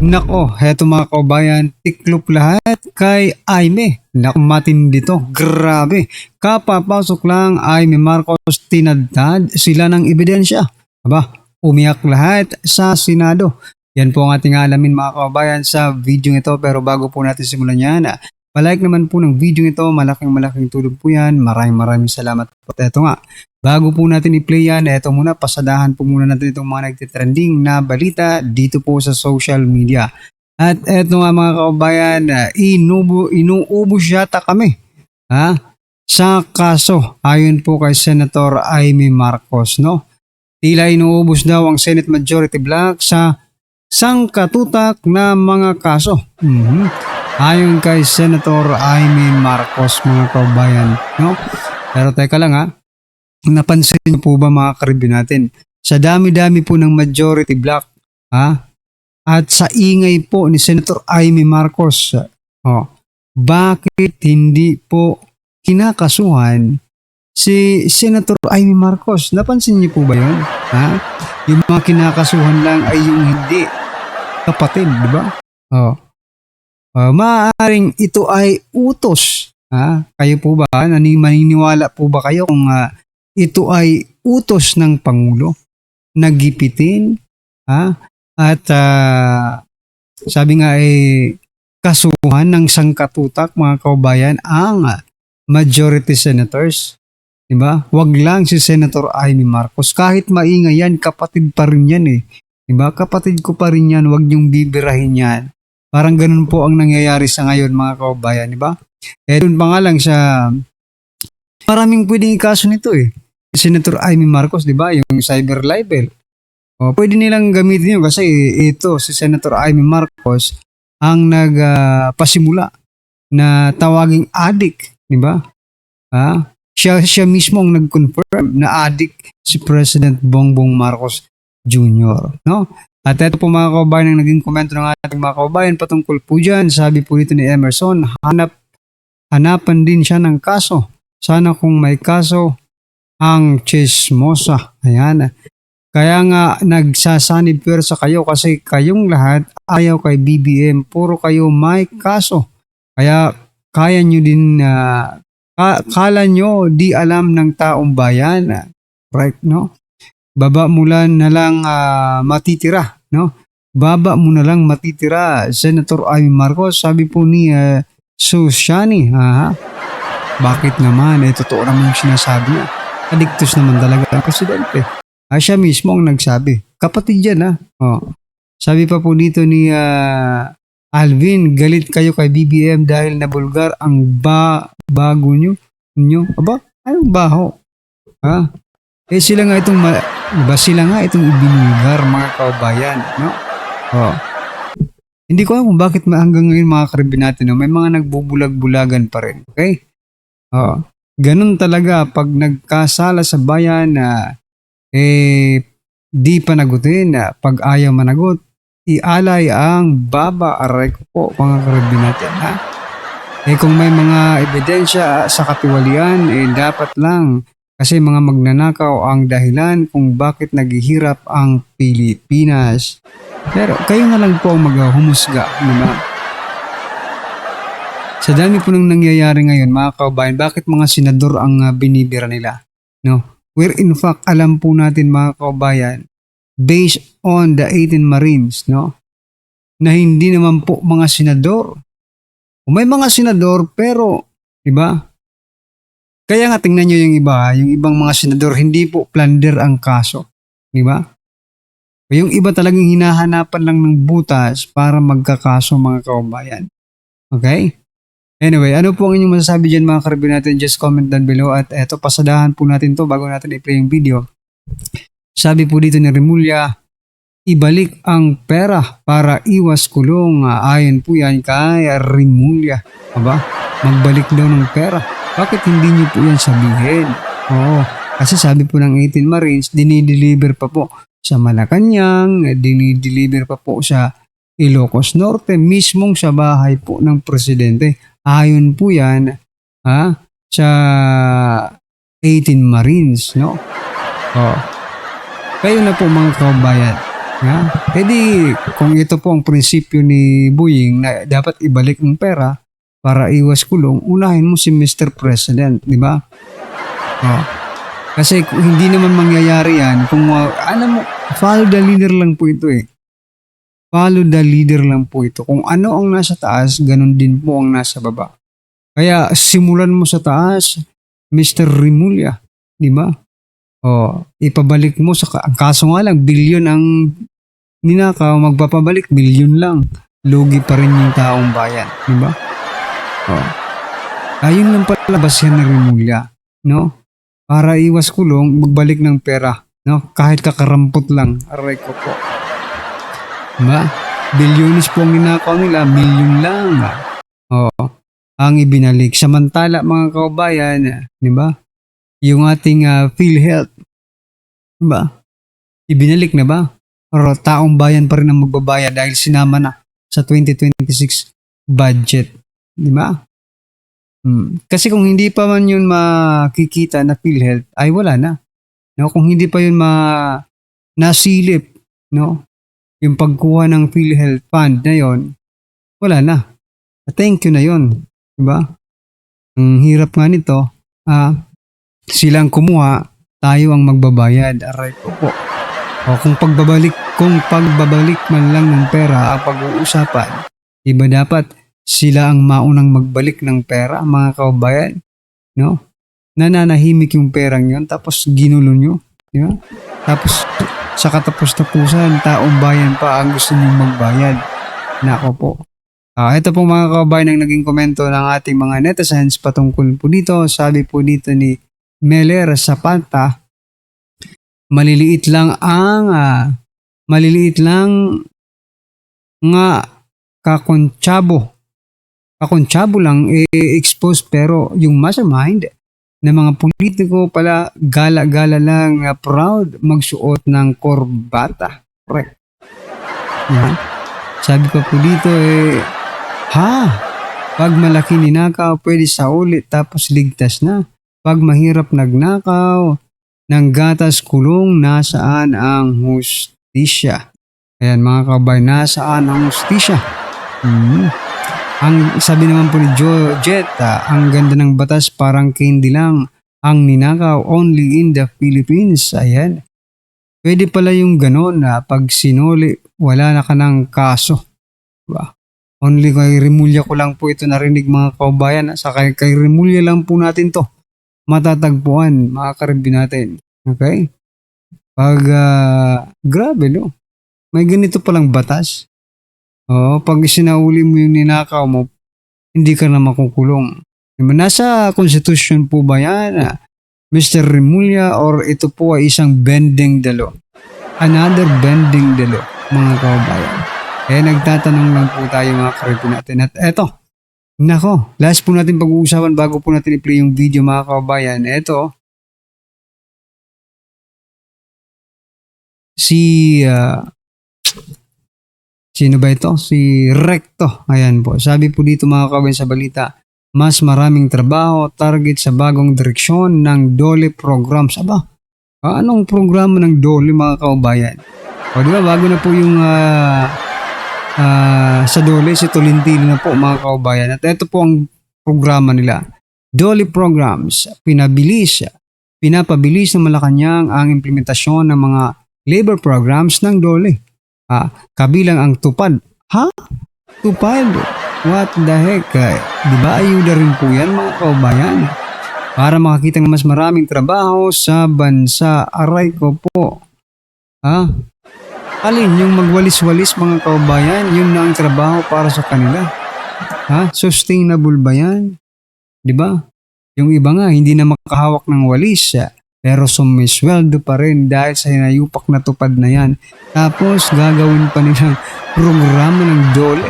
Nako, heto mga kabayan, tiklop lahat kay Aimee. Nako, matindi to. Grabe. Kapapasok lang Aimee Marcos, tinadtad sila ng ebidensya. Aba, umiyak lahat sa Senado. Yan po ang ating alamin mga kabayan sa video ito. Pero bago po natin simulan yan, palike naman po ng video ito. Malaking tulong po yan. Maraming salamat po. Eto nga, bago po natin i-play yan, eto muna, pasadahan po muna natin itong mga nagtitrending na balita dito po sa social media. At eto nga mga kababayan, inuubos yata kami sa kaso ayon po kay Senator Aimee Marcos. No? Tila inuubos daw ang Senate Majority Block sa sangkatutak na mga kaso. Ayon kay Senator Aimee Marcos mga kababayan. No? Pero teka lang napansin niyo po ba mga karibyo natin, sa dami-dami po ng majority block at sa ingay po ni Senator Aimee Marcos, bakit hindi po kinakasuhan si Senator Aimee Marcos? Napansin niyo po ba yun? Yung mga kinakasuhan lang ay yung hindi kapatid, di ba? Maaaring ito ay utos. Kayo po ba? Maniniwala po ba kayo kung ito ay utos ng Pangulo na gipitin at sabi nga kasuhan ng sangkatutak mga kababayan ang majority senators, di ba? Wag lang si Senator Aimee Marcos, kahit maingay yan, kapatid pa rin yan di ba? Kapatid ko pa rin yan, wag niyong bibirahin yan. Parang ganun po ang nangyayari sa ngayon mga kababayan, di ba? Doon pa nga lang sa maraming pwedeng ikaso nito Senator Aimee Marcos, di ba? Yung cyber libel. Pwede nilang gamitin yun kasi ito, si Senator Aimee Marcos ang nagpasimula na tawaging addict, di ba? Siya mismo ang nag-confirm na addict si President Bongbong Marcos Jr. No? At ito po mga kababayan ang naging komento ng ating mga kababayan patungkol po dyan. Sabi po dito ni Emerson, hanapan din siya ng kaso. Sana kung may kaso, ang chismosa. Ayan. Kaya nga nagsasanib pwersa kayo kasi kayong lahat ayaw kay BBM. Puro kayo may kaso. Kaya kaya nyo din, kala nyo di alam ng taong bayan. Right, no? Baba mo lang na lang matitira. No? Baba mo na lang matitira. Senator Aimee Marcos, sabi po ni Sushani. Bakit naman? Totoo naman yung sinasabi niya. Adiktos naman talaga ang presidente. Siya mismo ang nagsabi. Kapatid yan Sabi pa po dito ni Alvin, galit kayo kay BBM dahil nabulgar ang bago nyo. Aba, anong baho? Sila nga itong ibinulgar mga kababayan. No? Hindi ko alam kung bakit hanggang ngayon mga karibin natin, may mga nagbubulag-bulagan pa rin. Okay? Ganun talaga pag nagkasala sa bayan na di panagutin, pag ayaw managot, ialay ang baba. Aray ko po mga karibin natin. Kung may mga ebidensya sa katiwalian, dapat lang kasi mga magnanakaw ang dahilan kung bakit naghihirap ang Pilipinas. Pero kayo na lang po ang maghumusga, diba? Sa dami po nang nangyayari ngayon, mga kababayan, bakit mga senador ang binibira nila? No? Where in fact, alam po natin mga kababayan, based on the 18 Marines, no? Na hindi naman po mga senador. May mga senador pero, di ba? Kaya nga tingnan nyo yung ibang mga senador, hindi po plunder ang kaso. Di ba? Yung iba talagang hinahanapan lang ng butas para magkakaso mga kababayan. Okay? Anyway, ano po ang inyong masasabi dyan mga karibin natin? Just comment down below. At eto, pasadahan po natin to bago natin i-play yung video. Sabi po dito ni Remulla, ibalik ang pera para iwas kulong. Ayon po yan kay Remulla. Aba, magbalik daw ng pera. Bakit hindi niyo po yan sabihin? Kasi sabi po ng 18 Marines, dinideliver pa po sa Malacanang, dinideliver pa po sa Ilocos Norte, mismong sa bahay po ng presidente. Ayon po yan sa 18 Marines, no? Kayo na po mga kababayan. Ha? Eh di, kung ito po ang prinsipyo ni Boying na dapat ibalik ang pera para iwas kulong, unahin mo si Mr. President, di ba? Oh. Kasi kung hindi naman mangyayari yan, kung alam mo, follow the leader lang po ito eh. Follow the leader lang po ito. Kung ano ang nasa taas, ganun din po ang nasa baba. Kaya simulan mo sa taas, Mr. Rimulya, di ba? Oh, ipabalik mo ang kaso nga lang, bilyon ang ninakaw, magpapabalik, bilyon lang. Lugi pa rin yung taong bayan, di ba? Oh. Ayun lang pala basyan ng Rimulya, no? Para iwas kulong, magbalik ng pera, no? Kahit kakarampot lang, aray ko po. Diba? Bilyonis po ang ninakaw nila, milyon lang. Oo. Ang ibinalik. Samantala mga kaubayan, di ba? Yung ating PhilHealth, di ba? Ibinalik na ba? Pero taong bayan pa rin ang magbabayad dahil sinama na sa 2026 budget. Di ba? Kasi kung hindi pa man yun makikita na PhilHealth, ay wala na. No? Kung hindi pa yun nasilip, no? Yung pagkuha ng PhilHealth Fund na yon, wala na. Thank you na yon, diba? Ang hirap nga nito, silang kumuha, tayo ang magbabayad. Aray ko po. O kung pagbabalik man lang ng pera ang pag-uusapan, iba dapat sila ang maunang magbalik ng pera, mga kaubayan, no? Nananahimik yung perang yon, tapos ginulo nyo, di ba? Tapos sa katapos-tapusan, taong bayan pa ang gusto niyong magbayad. Nako po. Ito po mga kababayan ang naging komento ng ating mga netizens patungkol po dito. Sabi po dito ni Meler Zapata, maliliit lang nga kakontsabo lang expose, pero yung mastermind na mga politiko pala gala-gala lang, proud magsuot ng korbata. Correct. Sabi pa po dito pag malaki ninakaw, pwede sa ulit tapos ligtas na. Pag mahirap nagnakaw ng gatas kulong, nasaan ang hustisya? Ayan mga kabayan, nasaan ang hustisya? Ang sabi naman po ni Jet, ang ganda ng batas, parang candy lang ang ninakaw, only in the Philippines. Ayan. Pwede pala yung gano'n na pag sinuli, wala na ka ng kaso. Diba? Only kay Rimulya ko lang po ito narinig mga kaubayan. Sa kay Rimulya lang po natin to matatagpuan, mga karibin natin. Okay? Pag, grabe no. May ganito palang batas. Pag sinauli mo yung ninakaw mo, hindi ka na makukulong. Nasa konstitusyon po ba yan, Mr. Rimulya, or ito po ay isang bending the law? Another bending the law, mga kaubayan. Nagtatanong lang po tayo mga karito natin. At eto, nako, last po natin pag-uusapan bago po natin i-play yung video mga kaubayan. Eto, sino ba ito? Si Recto. Ayan po. Sabi po dito mga kaubayan sa balita, mas maraming trabaho, target sa bagong direksyon ng DOLE programs. Aba, anong programa ng DOLE mga kaubayan? O diba, bago na po yung sa DOLE, si Tolentino na po mga kaubayan. At ito po ang programa nila. DOLE programs, pinapabilis ng Malacanang ang implementasyon ng mga labor programs ng DOLE. Kabilang ang tupad. Tupad? What the heck? Diba ayuda rin po yan mga kaubayan? Para makakita ng mas maraming trabaho sa bansa. Aray ko po. Alin yung magwalis-walis mga kaubayan? Yun na ang trabaho para sa kanila. Sustainable ba yan? Diba? Yung iba nga hindi na makahawak ng walis. Pero sumisweldo pa rin dahil sa hinayupak na tupad na yan. Tapos gagawin pa nilang programa ng DOLE.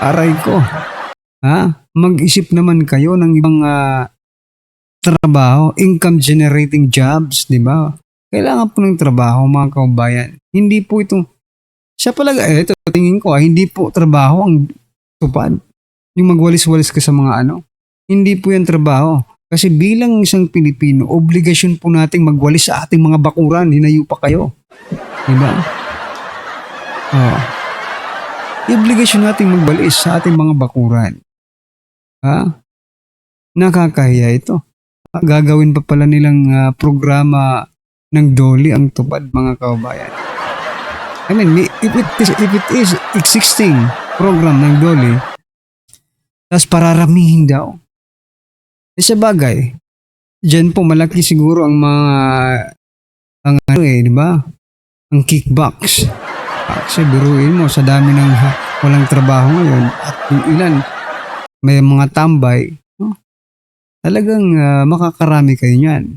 Aray ko. Mag-isip naman kayo ng ibang trabaho, income generating jobs, di ba? Kailangan po ng trabaho mga kaubayan. Hindi po itong, siya pala, ito tingin ko, hindi po trabaho ang tupad. Yung magwalis-walis ka sa mga hindi po yan trabaho. Kasi bilang isang Pilipino, obligasyon po nating magwalis sa ating mga bakuran. Hinayo pa kayo. Diba? Oh, obligasyon nating magbalis sa ating mga bakuran. Ha? Nakakahiya ito. Gagawin pa pala nilang programa ng Dolly ang tupad, mga kababayan. I mean, if it is existing program ng Dolly, tapos pararamihin daw. Sa bagay, dyan po malaki siguro ang di ba? Ang kickbacks. Kasi biruin mo, sa dami ng walang trabaho ngayon at yung ilan, may mga tambay, no? Talagang makakarami kayo niyan.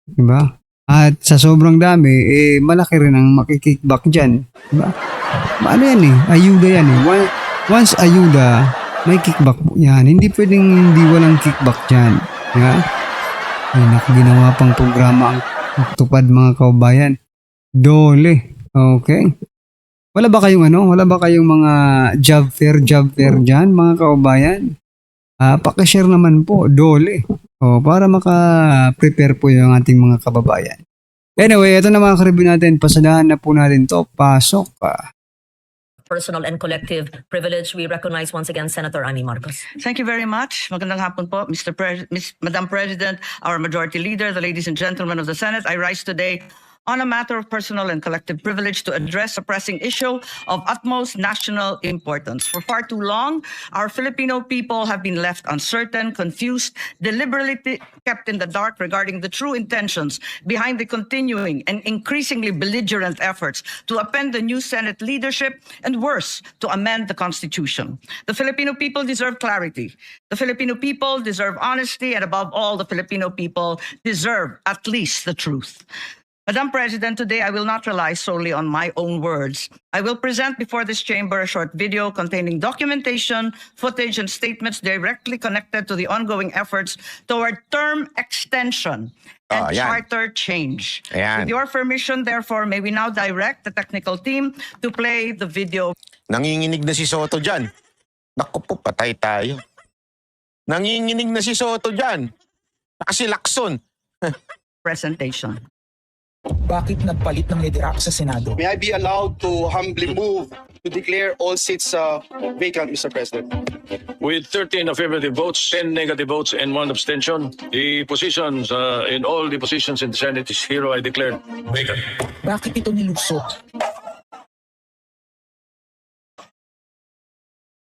Di ba? At sa sobrang dami, malaki rin ang makikickback dyan. Di ba? Ano yan ayuda yan Once ayuda, may kickback po yan. Hindi pwedeng hindi walang kickback dyan. Di ba? Ay, ginawa pang programa ang tupad, mga kababayan. Dole. Okay. Wala ba kayong mga job fair dyan, mga kababayan? Pakishare naman po, Dole. Para maka-prepare po yung ating mga kababayan. Anyway, ito na mga karibin natin. Pasadahan na po natin to. Pasok pa. Personal and collective privilege. We recognize once again Senator Amy Marcos. Thank you very much. Magandang hapon po, Madam President, our Majority Leader, the ladies and gentlemen of the Senate. I rise today on a matter of personal and collective privilege to address a pressing issue of utmost national importance. For far too long, our Filipino people have been left uncertain, confused, deliberately kept in the dark regarding the true intentions behind the continuing and increasingly belligerent efforts to append the new Senate leadership and worse, to amend the Constitution. The Filipino people deserve clarity. The Filipino people deserve honesty, and above all, the Filipino people deserve at least the truth. Madam President, today I will not rely solely on my own words. I will present before this chamber a short video containing documentation, footage, and statements directly connected to the ongoing efforts toward term extension and charter change. With your permission, therefore, may we now direct the technical team to play the video. Nanginginig na si Soto dyan. Naku po, patay tayo. Nanginginig na si Soto dyan. Nakasilakson. Presentation. Bakit nagpalit ng lidera sa Senado? May I be allowed to humbly move to declare all seats vacant, Mr. President? With 13 affirmative votes, 10 negative votes, and 1 abstention, the positions in all the positions in the Senate is hereby declared vacant. Bakit ito nilusot?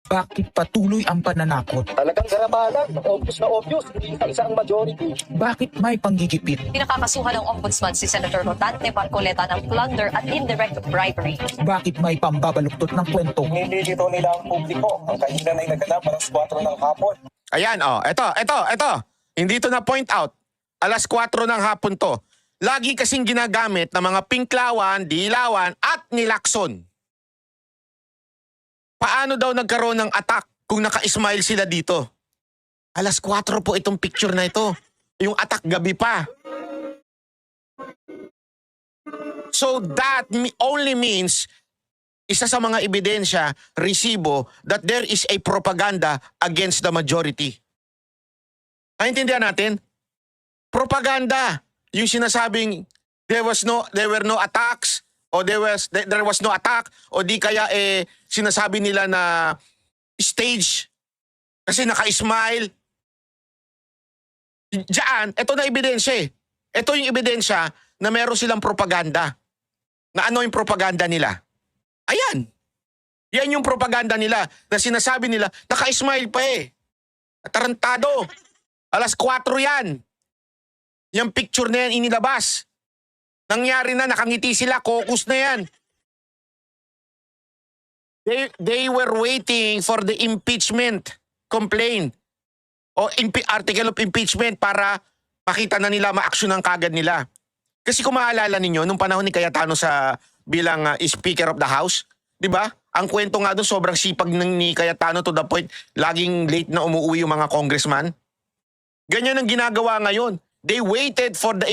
Bakit patuloy ang pananakot? Talagang garabalan, obvious na obvious, hindi isa ang majority. Bakit may panggigipit? Pinakakasuhan ng Ombudsman si Senator Rotante Marcoleta ng plunder at indirect bribery. Bakit may pambabaluktot ng kwento? Hindi dito nila ang publiko. Ang kainan ay naganap alas 4 ng hapon. Ayan, ito. Hindi to na point out. Alas 4 ng hapon to. Lagi kasing ginagamit ng mga pinklawan, dilawan, at nilakson. Paano daw nagkaroon ng attack kung naka-smile sila dito? Alas 4 po itong picture na ito. Yung attack gabi pa. So that only means, isa sa mga ebidensya, resibo, that there is a propaganda against the majority. Naintindihan natin? Propaganda. Yung sinasabing there were no attacks, o there was no attack, o di kaya sinasabi nila na stage kasi naka-smile. Diyan, ito na ebidensya Ito yung ebidensya na meron silang propaganda. Na ano yung propaganda nila? Ayan. Yan yung propaganda nila na sinasabi nila, naka-smile pa Tarantado. Alas 4 yan. Yung picture na yan inilabas. Nangyari na, nakangiti sila, caucus na yan. They were waiting for the impeachment complaint o article of impeachment para makita na nila, ma-actionan kagad nila. Kasi kung maalala ninyo, nung panahon ni Cayetano bilang Speaker of the House, di ba? Ang kwento nga doon, sobrang sipag ni Cayetano to the point, laging late na umuwi yung mga congressman. Ganyan ang ginagawa ngayon. They waited for the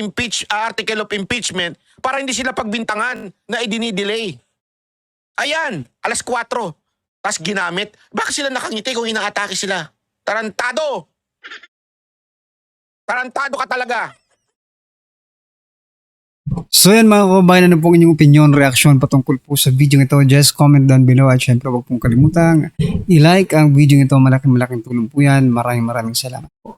article of impeachment para hindi sila pagbintangan na idinidelay. Ayan, alas 4. Tapos ginamit. Bakit sila nakangiti kung inaatake sila? Tarantado! Tarantado ka talaga. So yan mga kababayan, ano pong inyong opinion, reaction patungkol po sa video ito? Just comment down below at syempre huwag pong kalimutang i-like ang video ito. Malaking tulong po yan. Maraming salamat po.